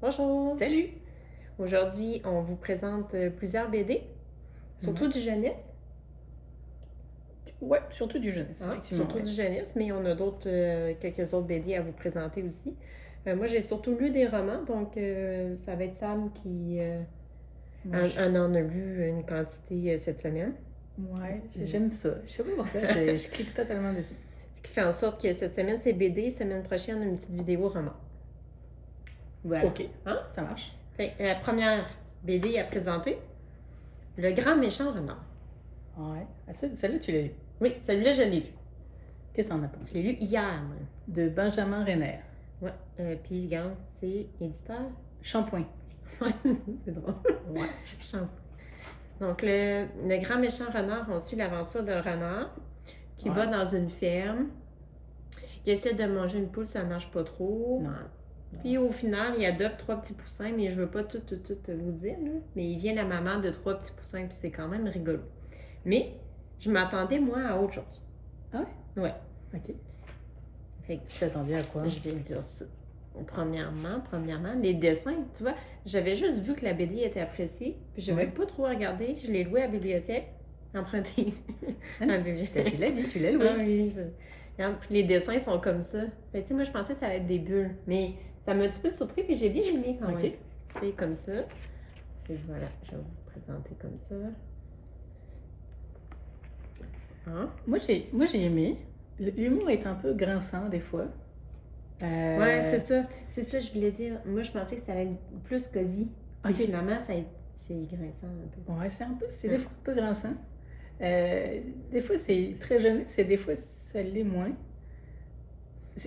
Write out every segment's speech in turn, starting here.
Bonjour! Salut! Aujourd'hui, on vous présente plusieurs BD, surtout Ouais. du jeunesse, Ouais, surtout du jeunesse, hein, effectivement, surtout ouais. du jeunesse, mais on a quelques autres BD à vous présenter aussi. Moi, j'ai surtout lu des romans, donc ça va être Sam qui Moi, je... en a lu une quantité cette semaine. ouais, Mm. j'aime ça. Je sais pas pourquoi, je clique totalement dessus. Ce qui fait en sorte que cette semaine, c'est BD, semaine prochaine, une petite vidéo roman. Voilà. Ok, Hein? ça marche. Fait que la première BD à présenter, Le Grand Méchant Renard. Ouais. Ah, celle-là, tu l'as lu. Oui, celui-là, je l'ai lu. Qu'est-ce que t'en as Je pensé? l'ai lu hier, moi. De Benjamin Renner. Ouais. Puis, regarde, c'est éditeur. Shampoing. Ouais, c'est drôle. Ouais. Champ. Donc, le grand méchant renard, on suit l'aventure d'un renard qui Ouais. va dans une ferme, qui essaie de manger une poule, ça marche pas trop. Non. Puis au final, il adopte 3 petits poussins, mais je veux pas tout vous dire, là. Mais il vient la maman de 3 petits poussins, puis c'est quand même rigolo. Mais je m'attendais, moi, à autre chose. Ah ouais? Ouais. Ok. Fait que Tu t'attendais à quoi? je vais dire ça. Premièrement, les dessins, tu vois, j'avais juste vu que la BD était appréciée, puis je n'avais Ouais. pas trop regardé. Je l'ai loué à la bibliothèque, emprunté Ah à la non, tu bibliothèque. l'as dit, tu l'as loué. Ah oui, regarde, puis les dessins sont comme ça. Fait que, tu sais, moi, je pensais que ça allait être des bulles, mais ça m'a un petit peu surpris, puis j'ai bien aimé quand même. Ok. Tu sais, comme ça. Et voilà, je vais vous présenter comme ça. Hein? Moi, j'ai aimé. L'humour est un peu grinçant des fois. Ouais, c'est ça. C'est ça, je voulais dire. Moi, je pensais que ça allait être plus cosy. Ok. Puis finalement, c'est grinçant un peu. Ouais, c'est des fois un peu grinçant. Des fois, c'est très jeunesse et des fois, ça l'est moins.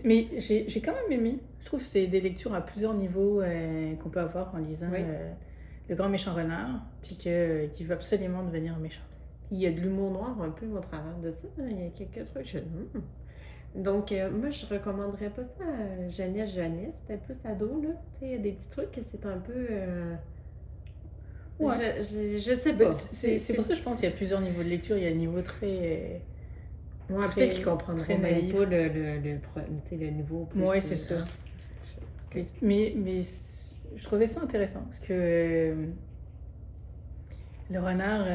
Mais j'ai quand même aimé. Je trouve que c'est des lectures à plusieurs niveaux qu'on peut avoir en lisant Oui. Le Grand Méchant Renard, puis qui veut absolument devenir méchant. Puis il y a de l'humour noir un peu au travers de ça. Il y a quelques trucs. Donc, moi, je recommanderais pas ça à jeunesse, peut-être plus ado, là. Tu sais, il y a des petits trucs que c'est un peu. Ouais. Je sais Ben, pas. c'est pour ça que je pense qu'il y a plusieurs niveaux de lecture. Il y a le niveau très. Ouais, très- peut-être qu'ils comprendront très même naïf. pas tu sais, le niveau plus. Ouais, c'est ça. Mais je trouvais ça intéressant parce que le renard.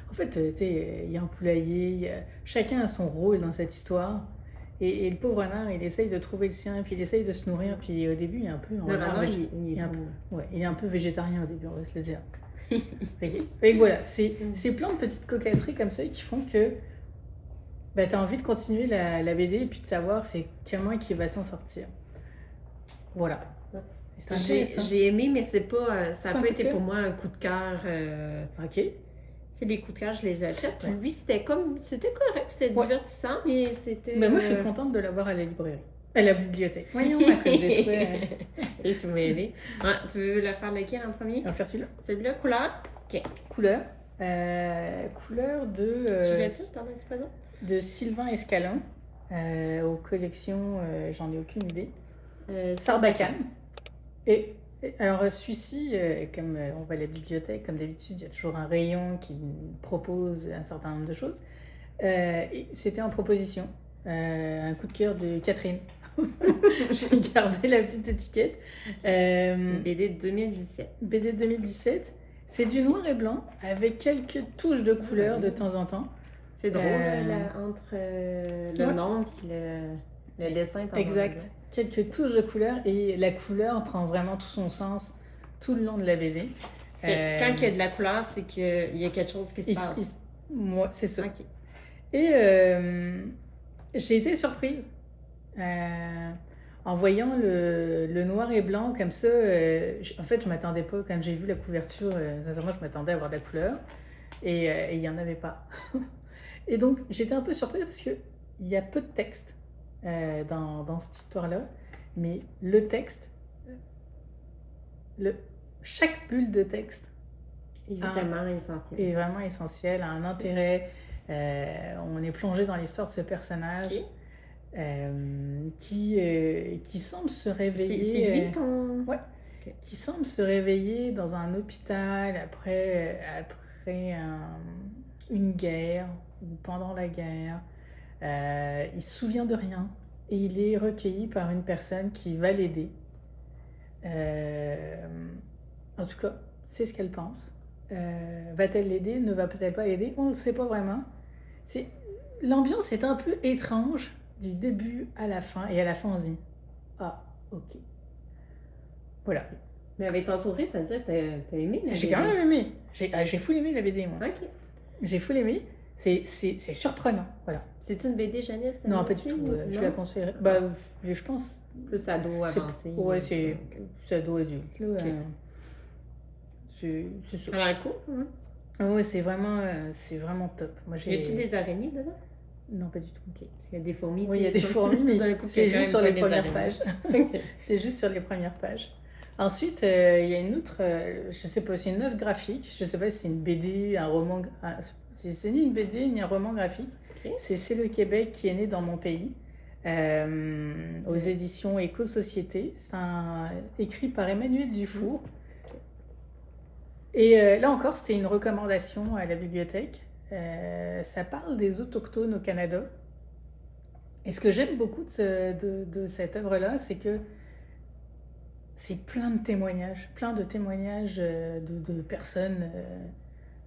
En fait, tu sais, il y a un poulailler, chacun a son rôle dans cette histoire. Et le pauvre renard, il essaye de trouver le sien, puis il essaye de se nourrir. Puis au début, il est un peu. Le renard, il est un trop- peu, ouais, il est un peu végétarien au début, on va se le dire. Fait que voilà, c'est plein de petites cocasseries comme ça qui font que bah, tu as envie de continuer la BD et puis de savoir c'est comment qui va s'en sortir. Voilà. C'est intéressant. J'ai aimé, mais c'est pas. Ça pas n'a un pas coup de été cœur? pour moi un coup de cœur. Ok. C'est les coups de cœur, je les achète. Puis Ouais. lui, c'était comme. C'était correct, c'était Ouais. divertissant, mais c'était. Ben, moi, je suis contente de l'avoir à la librairie. À la bibliothèque. Voyons, à cause des trucs. Et tu m'as aidé. Ouais, tu veux le faire lequel en premier? On va faire celui-là. Celui-là, couleur? Ok. Couleur. Couleur Tu l'as de, fait pendant que tu présentes? de Sylvain Escalon. Aux collections, j'en ai aucune idée. Sarbacane. Alors, celui-ci, comme on va à la bibliothèque, comme d'habitude, il y a toujours un rayon qui propose un certain nombre de choses. Et c'était en proposition. Un coup de cœur de Catherine. J'ai gardé la petite étiquette. BD de 2017. BD de 2017. C'est du noir et blanc avec quelques touches de couleur de temps en temps. C'est drôle, entre le Ouais. nom et le dessin. t'en Exact. vois. Quelques touches de couleur et la couleur prend vraiment tout son sens tout le long de la BD. Quand il y a de la couleur, c'est qu'il y a quelque chose qui se passe. Moi, c'est ça. Ok. Et j'ai été surprise en voyant le noir et blanc comme ça. En fait, je m'attendais pas, quand j'ai vu la couverture, sincèrement, je m'attendais à avoir de la couleur. Et il n'y en avait pas. Et donc, j'étais un peu surprise parce qu'il y a peu de texte dans cette histoire-là. Mais le texte, chaque bulle de texte Vraiment essentiel. est vraiment essentielle, a un intérêt. On est plongé dans l'histoire de ce personnage qui semble se réveiller. C'est lui qu'on. Ouais. Ok. Qui semble se réveiller dans un hôpital après une guerre ou pendant la guerre. Il se souvient de rien et il est recueilli par une personne qui va l'aider En tout cas, c'est ce qu'elle pense. Va-t-elle l'aider? Ne va-t-elle pas l'aider? On ne le sait pas vraiment. L'ambiance est un peu étrange du début à la fin. Et à la fin, on se dit, ah, ok. Voilà. Mais avec ton sourire, ça veut dire que t'as aimé la BD? J'ai quand même aimé. J'ai full aimé la BD, moi. Ok. J'ai full aimé. C'est surprenant, voilà. C'est une BD jeunesse? Non, pas du tout. Je la conseillerais. Bah, je pense. Plus ado avancé. Ouais, c'est ado adulte. Là, Ok. c'est ça. Elle a l'air cool. Ouais, c'est vraiment top. Moi, Y a-tu des araignées dedans? Non, pas du tout. Ok. Parce qu'il y a des fourmis. Oui, il y a des fourmis, mais c'est juste sur les premières pages. C'est juste sur les premières pages. Ensuite, il y a une autre, je sais pas, c'est une œuvre graphique. Je sais pas si c'est une BD, un roman. C'est ni une BD ni un roman graphique. Ok. C'est le Québec qui est né dans mon pays. Aux éditions Éco-Société. C'est écrit par Emmanuel Dufour. Et là encore, c'était une recommandation à la bibliothèque. Ça parle des autochtones au Canada. Et ce que j'aime beaucoup de cette œuvre-là, c'est que c'est plein de témoignages de personnes,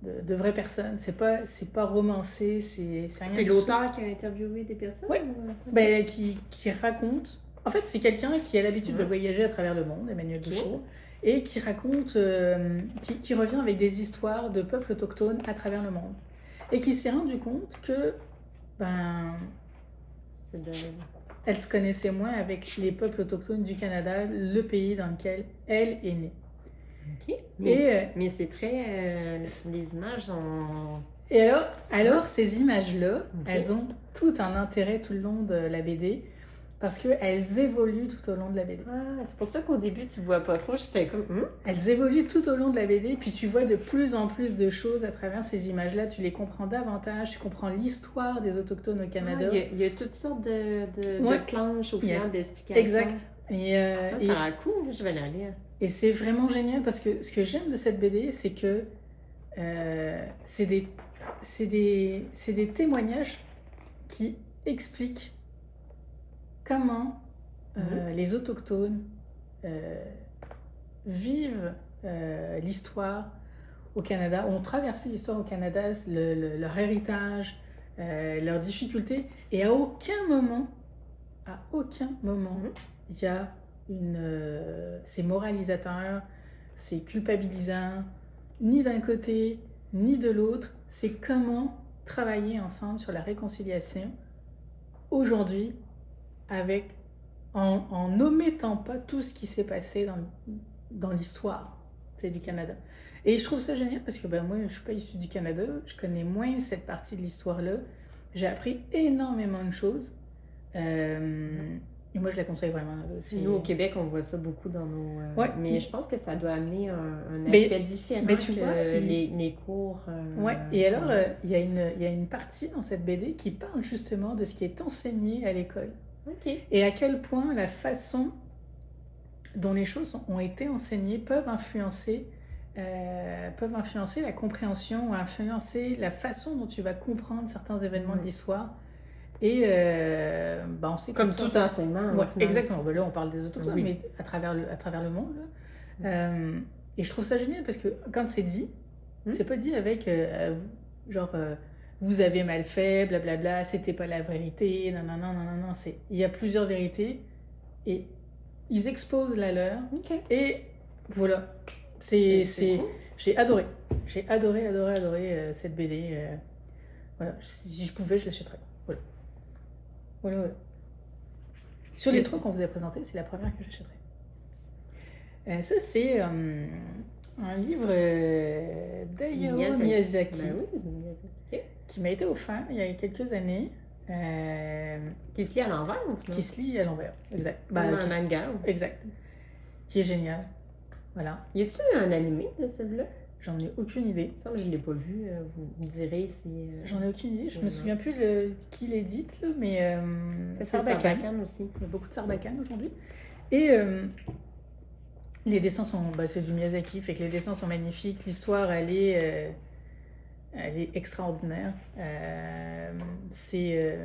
de vraies personnes. C'est pas romancé, c'est rien. C'est l'auteur qui a interviewé des personnes? Ouais. Ben, qui raconte. En fait, c'est quelqu'un qui a l'habitude de voyager à travers le monde, Emmanuel Dufour, et qui raconte, qui revient avec des histoires de peuples autochtones à travers le monde. Et qui s'est rendu compte que, elle se connaissait moins avec les peuples autochtones du Canada, le pays dans lequel elle est née. Ok. Mais c'est très... les images ont... Et alors ces images-là, elles ont tout un intérêt tout le long de la BD, parce qu'elles évoluent tout au long de la BD. Ah, c'est pour ça qu'au début, tu vois pas trop, j'étais comme... Elles évoluent tout au long de la BD, puis tu vois de plus en plus de choses à travers ces images-là, tu les comprends davantage, tu comprends l'histoire des Autochtones au Canada. Il y a toutes sortes de planches au final d'explications. Exact. Ça a l'air cool, je vais la lire. Et c'est vraiment génial, parce que ce que j'aime de cette BD, c'est que c'est des témoignages qui expliquent comment les autochtones vivent l'histoire au Canada, ont traversé l'histoire au Canada, leur héritage, leurs difficultés, et à aucun moment, il y a c'est moralisateur, c'est culpabilisant, ni d'un côté, ni de l'autre. C'est comment travailler ensemble sur la réconciliation aujourd'hui, en n'omettant pas tout ce qui s'est passé dans l'histoire du Canada. Et je trouve ça génial parce que moi, je ne suis pas issue du Canada, je connais moins cette partie de l'histoire-là. J'ai appris énormément de choses. Et moi, je la conseille vraiment. Nous, au Québec, on voit ça beaucoup dans nos... Mais je pense que ça doit amener un aspect différent que les cours. Et alors, il y a une partie dans cette BD qui parle justement de ce qui est enseigné à l'école. Et à quel point la façon dont les choses ont été enseignées peuvent influencer la compréhension, ou influencer la façon dont tu vas comprendre certains événements de l'histoire. Et on sait comme tout enseignement. Exactement. Là, on parle des autochtones, mais à travers le monde. Et je trouve ça génial parce que quand c'est dit, c'est pas dit avec vous avez mal fait, blablabla, c'était pas la vérité, non. Il y a plusieurs vérités et ils exposent la leur. Et voilà. J'ai adoré cette BD. Voilà. Si je pouvais, je l'achèterais. Voilà. Sur les trois qu'on vous a présentés, c'est la première que j'achèterais. Ça, c'est un livre d'Hayao Miyazaki, qui m'a été offert il y a quelques années. Qui se lit à l'envers ou Qui se lit à l'envers, exact. Un manga. Exact. Qui est génial. Voilà. Y a-t-il un animé de celui-là? J'en ai aucune idée. Ça, je ne l'ai pas vu. Vous me direz si... J'en ai aucune idée. Je me souviens plus qui l'édite, mais c'est Sarbacane aussi. Il y a beaucoup de Sarbacane aujourd'hui. Et les dessins sont... c'est du Miyazaki, fait que les dessins sont magnifiques. L'histoire, elle est extraordinaire. C'est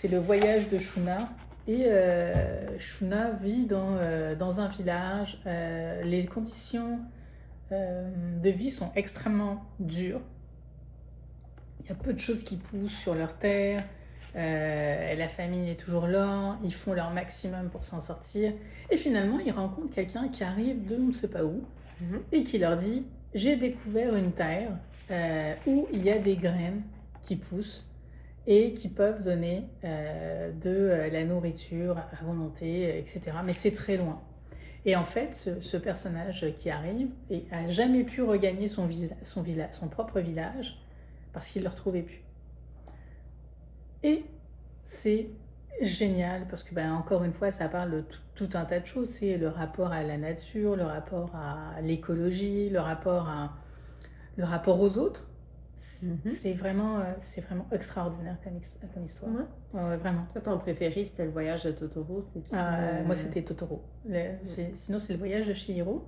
le voyage de Shuna. Et Shuna vit dans un village. Les conditions de vie sont extrêmement dures. Il y a peu de choses qui poussent sur leur terre. La famine est toujours là. Ils font leur maximum pour s'en sortir. Et finalement, ils rencontrent quelqu'un qui arrive de on ne sait pas où et qui leur dit « J'ai découvert une terre où il y a des graines qui poussent et qui peuvent donner de la nourriture à volonté, etc. Mais c'est très loin. » Et en fait, ce personnage qui arrive n'a jamais pu regagner son propre village parce qu'il ne le retrouvait plus. Et c'est génial parce que, encore une fois, ça parle de tout un tas de choses. C'est le rapport à la nature, le rapport à l'écologie, le rapport aux autres. C'est vraiment extraordinaire comme histoire. Vraiment. Toi, ton préféré, c'était le voyage de Totoro? Moi, c'était Totoro. Sinon, c'est le voyage de Chihiro.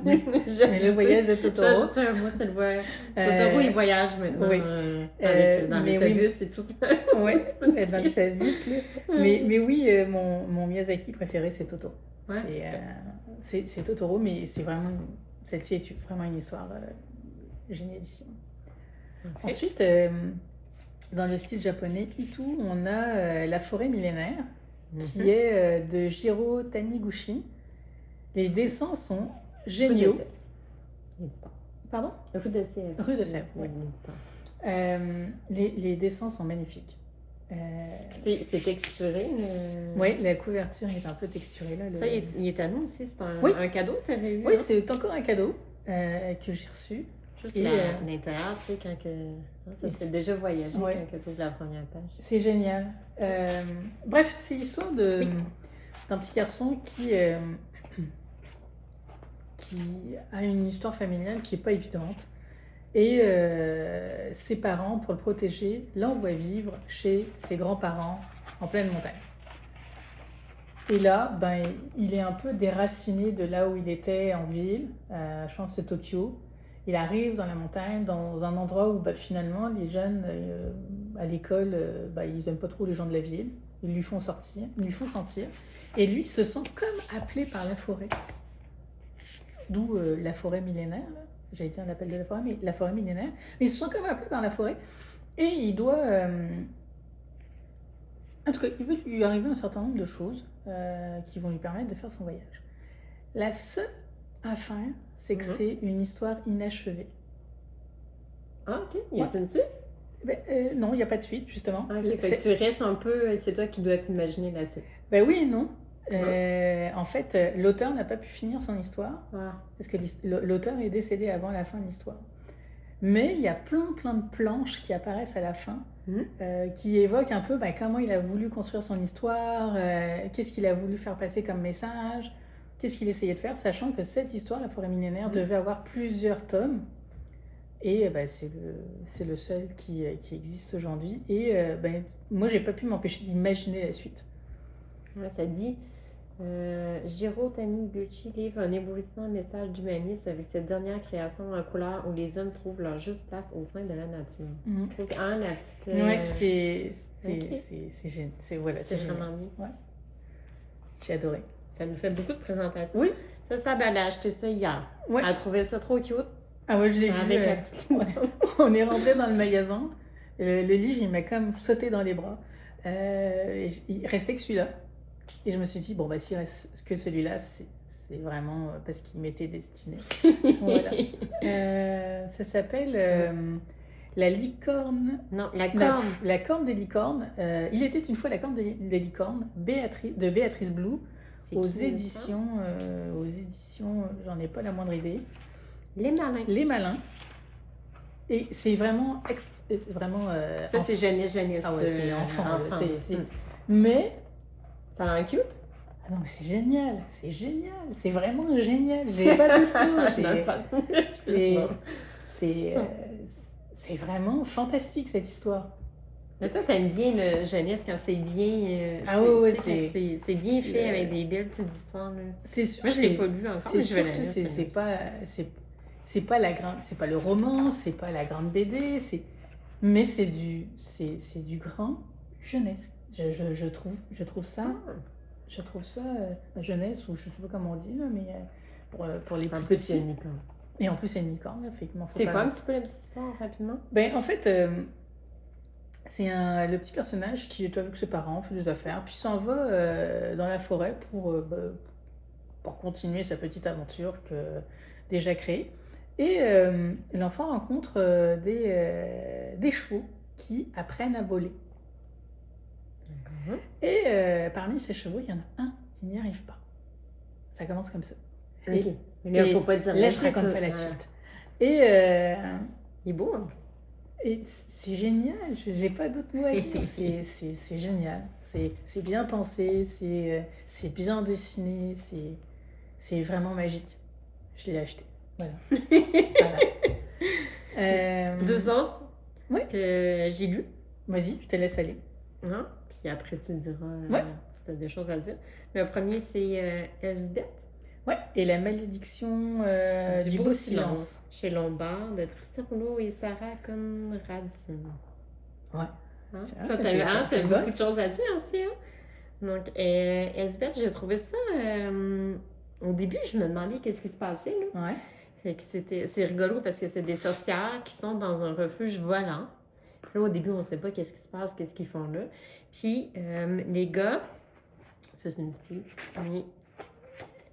Mais le voyage de Totoro. Moi, c'est le voyage. Totoro, il voyage maintenant. Oui. Dans l'autobus et tout ça. Oui, dans le service. Mais oui, mon Miyazaki préféré, c'est Totoro. Ouais. C'est Totoro, mais c'est vraiment... Celle-ci est vraiment une histoire génialissime. Okay. Ensuite, dans le style japonais, Itu, on a La forêt millénaire, qui est de Jiro Taniguchi. Les dessins sont géniaux. Pardon? Rue de Sèvres. Rue de Sèvres, oui. Les dessins sont magnifiques. C'est texturé. Oui, la couverture est un peu texturée. Là, ça, il est à nous aussi. C'est un cadeau que tu avais eu? Oui, c'est encore un cadeau que j'ai reçu. Juste l'intérieur, tu sais, quand que... Ça s'est déjà voyagé quand tu ouvres la première page. C'est génial. Bref, c'est l'histoire d'un petit garçon qui a une histoire familiale qui n'est pas évidente. Et ses parents, pour le protéger, l'envoient vivre chez ses grands-parents en pleine montagne. Et là, il est un peu déraciné de là où il était en ville. Je pense que c'est Tokyo. Il arrive dans la montagne, dans un endroit où finalement les jeunes à l'école, ils n'aiment pas trop les gens de la ville. Ils lui font sentir. Et lui, il se sent comme appelé par la forêt. D'où la forêt millénaire. J'allais dire l'appel de la forêt, mais la forêt millénaire. Mais il se sent comme appelé par la forêt. Et il doit... En tout cas, il veut lui arriver un certain nombre de choses qui vont lui permettre de faire son voyage. La seule affaire, c'est que c'est une histoire inachevée. Ah, ok. Y a-t-il une suite? Non, il n'y a pas de suite, justement. Ah, okay. Fait que tu restes un peu... C'est toi qui dois t'imaginer la suite. Oui et non. En fait, l'auteur n'a pas pu finir son histoire parce que l'auteur est décédé avant la fin de l'histoire. Mais il y a plein de planches qui apparaissent à la fin qui évoquent un peu comment il a voulu construire son histoire, qu'est-ce qu'il a voulu faire passer comme message, qu'est-ce qu'il essayait de faire, sachant que cette histoire, La forêt millénaire, devait avoir plusieurs tomes. Et c'est le seul qui existe aujourd'hui. Et moi, j'ai pas pu m'empêcher d'imaginer la suite. Ça dit... Jiro Taniguchi livre un éblouissant message d'humanisme avec cette dernière création en couleur où les hommes trouvent leur juste place au sein de la nature. Je trouve que la petite... Oui, c'est vraiment bien. Ouais. J'ai adoré. Ça nous fait beaucoup de présentations. Oui. Ça, elle a acheté ça hier. Ouais. Elle a trouvé ça trop cute. Ah ouais, je l'ai vu. Avec la petite... On est rentré dans le magasin. Le livre, il m'a comme sauté dans les bras. Il restait que celui-là. Et je me suis dit, s'il reste que celui-là, c'est vraiment parce qu'il m'était destiné. Voilà. Ça s'appelle La licorne... Non, la corne. La corne des licornes. Il était une fois la corne des licornes, de Béatrice Blue, aux éditions, j'en ai pas la moindre idée. Les Malins. Et c'est vraiment... ça, c'est jeunesse. Ah ouais, c'est enfant. Mais... Ça a un cute? Ah non, mais c'est génial. C'est vraiment génial. J'ai pas du tout. C'est vraiment fantastique cette histoire. Mais toi, t'aimes bien le jeunesse quand c'est bien. C'est bien fait avec des belles petites histoires. Là. C'est sûr. Moi, je l'ai pas lu encore. C'est sûr que c'est pas la grande, c'est pas le roman, c'est pas la grande BD, mais c'est du grand jeunesse. Je trouve ça, la jeunesse, ou je sais pas comment on dit, là, mais pour les plus petits. Et en plus, c'est une licorne, effectivement. C'est quoi un petit peu la petite histoire, rapidement? Ben, en fait, c'est le petit personnage qui a vu que ses parents font des affaires, puis s'en va dans la forêt pour continuer sa petite aventure déjà créée. Et l'enfant rencontre des chevaux qui apprennent à voler. Et parmi ces chevaux, il y en a un qui n'y arrive pas. Ça commence comme ça. Ok. Mais là, il ne faut pas dire là, je ne raconte pas la suite. Et il est beau, hein? Et c'est génial, j'ai pas d'autres mots à dire. C'est génial. C'est bien pensé, c'est bien dessiné, c'est vraiment magique. Je l'ai acheté. Voilà. Deux autres que j'ai lus. Vas-y, je te laisse aller. Hein? Puis après, tu me diras si tu as des choses à dire. Le premier, c'est Elsbeth. Ouais, et la malédiction du beau silence. Chez Lombard, de Tristan Rouleau et Sarah Conradson. Ouais. Hein? Ça, t'as beaucoup de choses à dire aussi. Hein? Donc, Elsbeth, j'ai trouvé ça... au début, je me demandais qu'est-ce qui se passait. Là. Ouais. C'est rigolo parce que c'est des sorcières qui sont dans un refuge volant. Là, au début, on ne sait pas qu'est-ce qui se passe, qu'est-ce qu'ils font là. Puis, les gars... Ça, c'est une petite...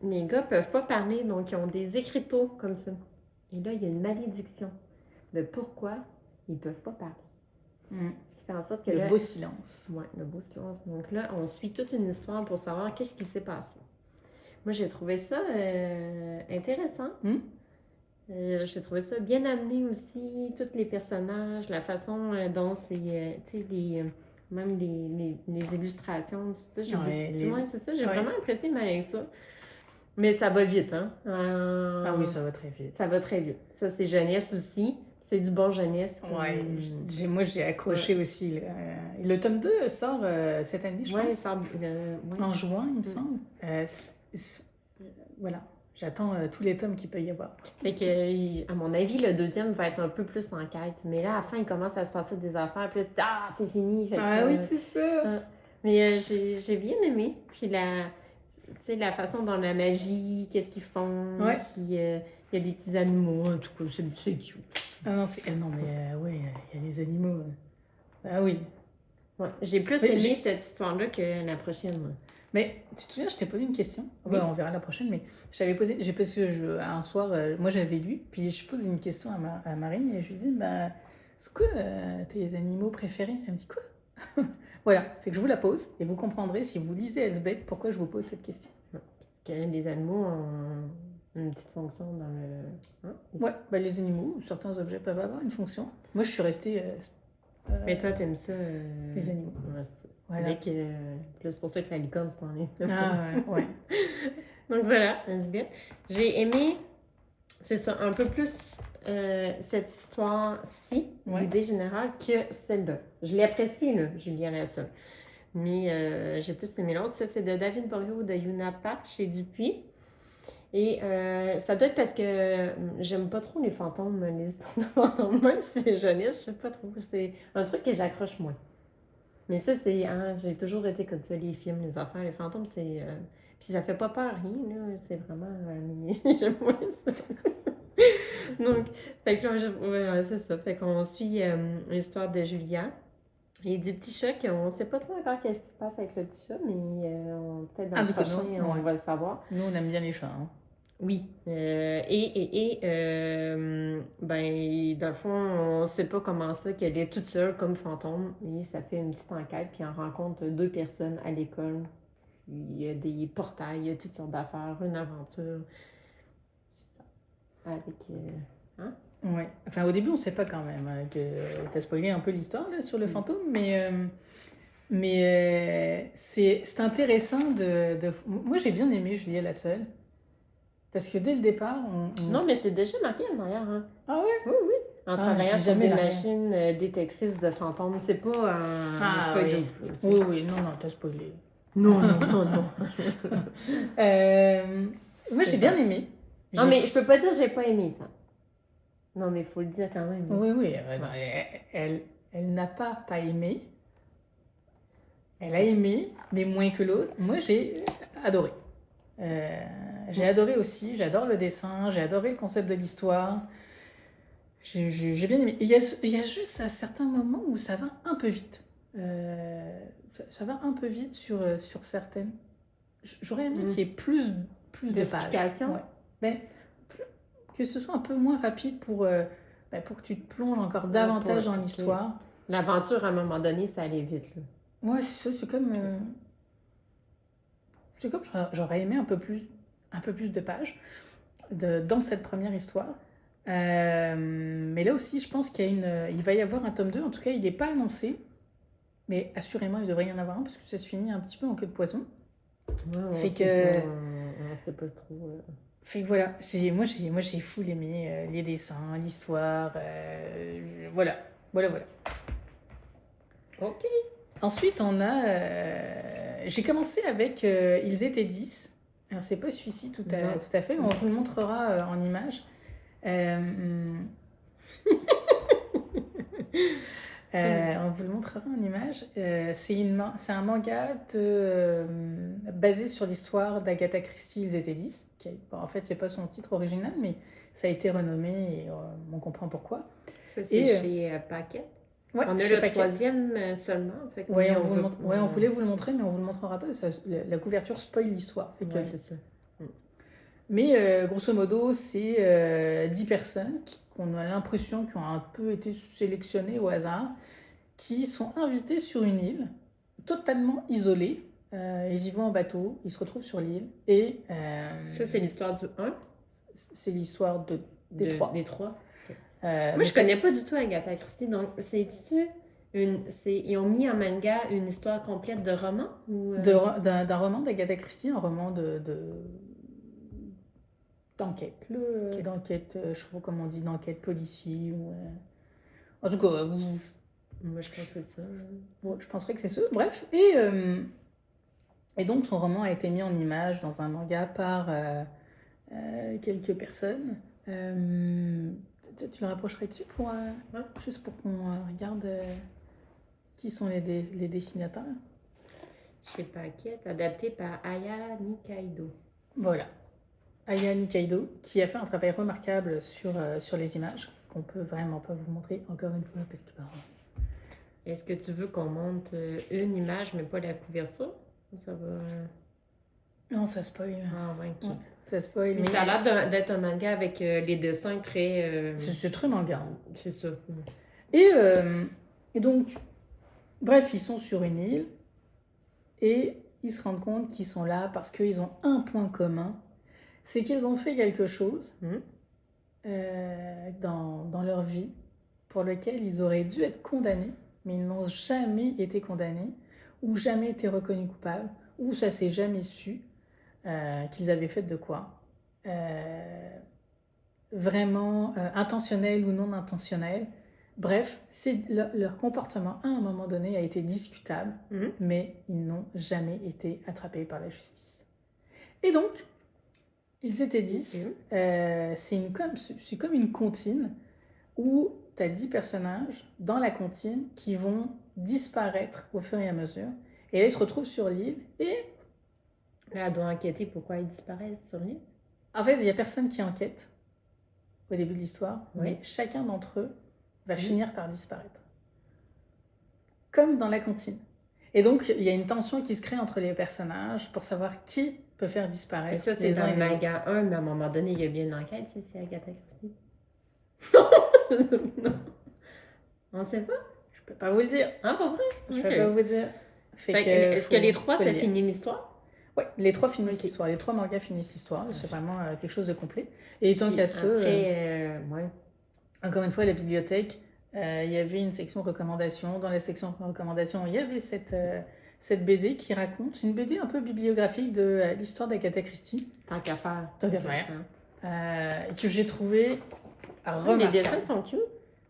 Les gars peuvent pas parler, donc ils ont des écriteaux comme ça. Et là, il y a une malédiction de pourquoi ils peuvent pas parler. Ce qui fait en sorte que le beau silence. Oui, le beau silence. Donc là, on suit toute une histoire pour savoir qu'est-ce qui s'est passé. Moi, j'ai trouvé ça intéressant. J'ai trouvé ça bien amené aussi, tous les personnages, la façon dont c'est, tu sais, même les illustrations, tout ça. C'est ça, j'ai vraiment apprécié ma lecture. Mais ça va vite, hein? Ah oui, ça va très vite. Ça va très vite. Ça, c'est jeunesse aussi. C'est du bon jeunesse. Ouais, moi, j'ai accroché aussi. Le tome 2 sort cette année, je pense. Il sort en juin, il me semble. Voilà. J'attends tous les tomes qu'il peut y avoir. Fait que, à mon avis, le deuxième va être un peu plus en quête. Mais là, à la fin, il commence à se passer des affaires. Puis là, c'est fini. Fait que, oui, c'est ça. Mais j'ai bien aimé. Puis la façon dont la magie, qu'est-ce qu'ils font. Il y a des petits animaux. En tout cas, c'est cute. Ah non, mais il y a les animaux. Ah oui. Ouais, j'ai plus aimé cette histoire-là que la prochaine. Moi. Mais tu te souviens, je t'ai posé une question. Oui. On verra la prochaine, mais parce que un soir, moi j'avais lu, puis je pose une question à Marine et je lui dis, c'est quoi tes animaux préférés? Elle me dit quoi? Voilà, fait que je vous la pose et vous comprendrez si vous lisez Elsbeth pourquoi je vous pose cette question. Parce que les animaux ont une petite fonction dans le... les animaux, certains objets peuvent avoir une fonction. Moi je suis restée... mais toi t'aimes ça... les animaux. Voilà. C'est pour ça que la licorne, c'est en ligne. Ouais. Donc voilà, Elsbeth. J'ai aimé, c'est ça, un peu plus cette histoire-ci, l'idée générale, que celle-là. Je l'ai appréciée, là, Julien Lassalle. Mais j'ai plus aimé l'autre. Ça, c'est de David Borio de Yunapa, chez Dupuis. Et ça doit être parce que j'aime pas trop les fantômes, les histoires de fantômes. Même si c'est jeunesse, je sais pas trop. C'est un truc que j'accroche moins. Mais ça, c'est... j'ai toujours été comme ça, les films, les affaires, les fantômes, c'est... Puis ça fait pas peur, rien, là. C'est vraiment... j'aime moins ça. Donc, fait que c'est ça. Fait qu'on suit l'histoire de Julia et du petit chat, qu'on sait pas trop encore qu'est-ce qui se passe avec le petit chat, mais peut-être dans le prochain, on va le savoir. Nous, on aime bien les chats, hein. Oui. Dans le fond, on ne sait pas comment ça, qu'elle est toute seule comme fantôme. Et ça fait une petite enquête, puis on rencontre 2 personnes à l'école. Il y a des portails, il y a toutes sortes d'affaires, une aventure. C'est ça. Avec... Oui. Enfin, au début, on ne sait pas quand même. Tu as spoilé un peu l'histoire là, sur le fantôme, mais c'est intéressant de... Moi, j'ai bien aimé Julia Lassalle. Parce que dès le départ, Non, mais c'est déjà marqué en arrière. Hein. Ah ouais? Oui. En travaillant sur des machines détectrices de fantômes. C'est pas un spoil de ouf. Oui, non, t'as spoilé. Non. Moi, j'ai bien aimé. Non, mais je peux pas dire que j'ai pas aimé ça. Non, mais il faut le dire quand même. Oui. Elle n'a pas aimé. Elle a aimé, mais moins que l'autre. Moi, j'ai adoré. J'ai adoré aussi. J'adore le dessin. J'ai adoré le concept de l'histoire. J'ai bien aimé. Il y a juste à certains moments où ça va un peu vite. Ça va un peu vite sur certaines. J'aurais aimé qu'il y ait plus de pages. Ouais. Ben, que ce soit un peu moins rapide pour que tu te plonges encore davantage dans l'histoire. L'aventure, à un moment donné, ça allait vite. Là. Ouais, c'est ça. C'est comme j'aurais aimé un peu plus de pages dans cette première histoire. Mais là aussi, je pense il va y avoir un tome 2. En tout cas, il n'est pas annoncé. Mais assurément, il devrait y en avoir un parce que ça se finit un petit peu en queue de poisson. Ouais, on sait pas trop. Fait que voilà, moi j'ai full aimé les dessins, l'histoire. Voilà. Ok. Ensuite, on a. J'ai commencé avec Ils étaient 10. Alors, c'est pas celui-ci tout à fait, mais on vous le montrera en image. On vous le montrera en image. C'est un manga basé sur l'histoire d'Agatha Christie, Ils étaient 10. En fait, c'est pas son titre original, mais ça a été renommé et on comprend pourquoi. Ça, c'est chez Paquette. Ouais, on a le troisième seulement. Oui, on voulait vous le montrer, mais on vous le montrera pas. La couverture spoil l'histoire. Ouais, c'est ça. Mais grosso modo, c'est 10 personnes qu'on a l'impression qui ont un peu été sélectionnées au hasard, qui sont invitées sur une île totalement isolée. Ils y vont en bateau, ils se retrouvent sur l'île. Et ça, c'est l'histoire du 1? C'est l'histoire des 3. Des 3. Moi, je connais pas du tout Agatha Christie. Donc, ils ont mis en manga une histoire complète de roman? D'un roman d'Agatha Christie, un roman d'enquête. D'enquête, je sais pas comment on dit, d'enquête policier. En tout cas, moi, je pense que c'est ça. Je penserais que c'est ça. Bref. Et donc, son roman a été mis en image dans un manga par quelques personnes. Tu le rapprocherais dessus juste pour qu'on regarde qui sont les dessinateurs? Chez Paquette, adapté par Aya Nikaido. Voilà. Aya Nikaido, qui a fait un travail remarquable sur les images, qu'on peut vraiment pas vous montrer encore une fois. Parce que, est-ce que tu veux qu'on monte une image, mais pas la couverture? Ça va... Non, ça spoil. Ah, ouais, ok. Ouais, ça spoil. Mais ça a l'air d'être un manga avec les dessins très... C'est très manga. C'est ça. Et donc, bref, ils sont sur une île et ils se rendent compte qu'ils sont là parce qu'ils ont un point commun. C'est qu'ils ont fait quelque chose dans leur vie pour lequel ils auraient dû être condamnés, mais ils n'ont jamais été condamnés ou jamais été reconnus coupables, ou ça s'est jamais su qu'ils avaient fait de quoi. Vraiment intentionnel ou non intentionnel. Bref, leur comportement à un moment donné a été discutable, mais ils n'ont jamais été attrapés par la justice. Et donc, ils étaient 10. C'est comme une comptine où tu as 10 personnages dans la comptine qui vont disparaître au fur et à mesure. Et là, ils se retrouvent sur l'île et... Là, elle doit enquêter pourquoi ils disparaissent sur l'île. En fait, il n'y a personne qui enquête au début de l'histoire, mais chacun d'entre eux va finir par disparaître. Comme dans la comptine. Et donc, il y a une tension qui se crée entre les personnages pour savoir qui peut faire disparaître. Et ça, c'est dans le manga 1, mais à un moment donné, il y a bien une enquête si c'est Agatha Christie. Non. On sait pas? Je peux pas vous le dire. Ah, pas vrai? Je peux pas vous dire. Est-ce que les 3, ça finit l'histoire? Oui, les 3 finissent l'histoire. Les 3 mangas finissent l'histoire. C'est vraiment quelque chose de complet. Et tant qu'à ce... Encore une fois, à la bibliothèque, il y avait une section recommandations. Dans la section recommandations, il y avait cette BD qui raconte... C'est une BD un peu bibliographique de l'histoire d'Agatha Christie. Tant qu'à faire. Que j'ai trouvé remarquable. Les dessins sont cute.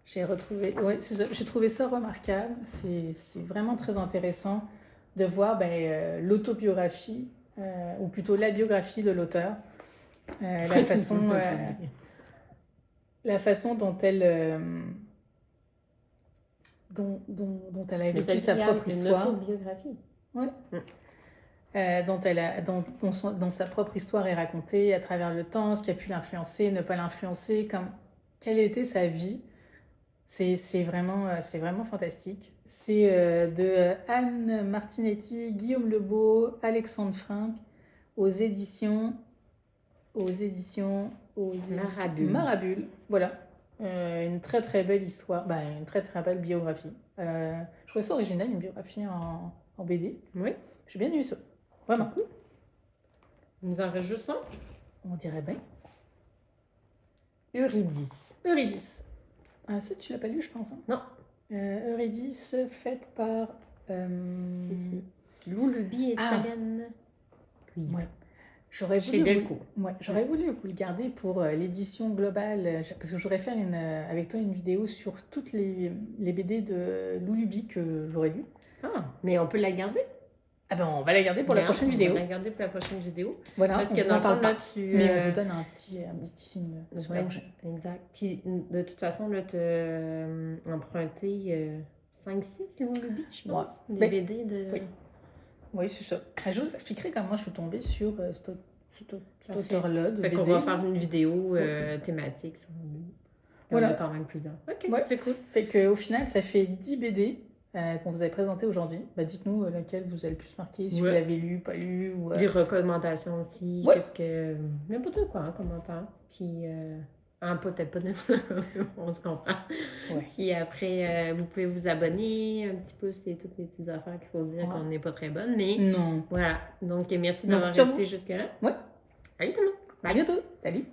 J'ai trouvé ça remarquable. C'est vraiment très intéressant de voir l'autobiographie, ou plutôt la biographie de l'auteur. La façon dont elle... dont elle a vécu sa propre histoire. Une autobiographie. Ouais. Dont sa propre histoire est racontée à travers le temps, ce qui a pu l'influencer, ne pas l'influencer, quelle était sa vie. C'est vraiment fantastique. C'est de Anne Martinetti, Guillaume Lebeau, Alexandre Franck, aux éditions Marabule. Voilà. Une très très belle histoire, une très très belle biographie. Je trouve ça original, une biographie en BD. Oui. J'ai bien aimé ça. Vraiment. Nous en reste juste un. On dirait bien. Eurydice. Ah, ça, tu l'as pas lu, je pense. Hein? Non. Eurydice, faite par... Si. Loulubi et Sagane. Oui. Ouais. J'aurais voulu vous le garder pour l'édition globale, parce que j'aurais fait avec toi une vidéo sur toutes les BD de Loulubi que j'aurais lu. Ah, mais on peut la garder? Ah ben on va la garder pour la prochaine vidéo. On va la garder pour la prochaine vidéo. Voilà, parce que dans le fond, là, mais on vous donne un petit film. Exact. Puis de toute façon, là, tu as emprunté 5-6 Loulubi, je pense. Des BD de... Oui, c'est ça. Je vous expliquerai comment je suis tombée sur cet auteur-là. Fait qu'on va faire une vidéo thématique sur lui. Voilà. On a quand même plusieurs. Ok, c'est cool. Fait qu'au final, ça fait 10 BD qu'on vous avait présenté aujourd'hui. Dites-nous lequel vous avez le plus marqué, si vous l'avez lu, pas lu. Ou, des recommandations aussi. Qu'est-ce que... N'importe quoi, commentaire. Puis... peut-être pas on se comprend. Ouais. Puis après, vous pouvez vous abonner, un petit pouce, toutes les petites affaires qu'il faut dire qu'on n'est pas très bonne, mais non. Voilà. Donc, merci d'avoir resté jusque-là. Ouais. Salut tout le monde. À bientôt. Salut.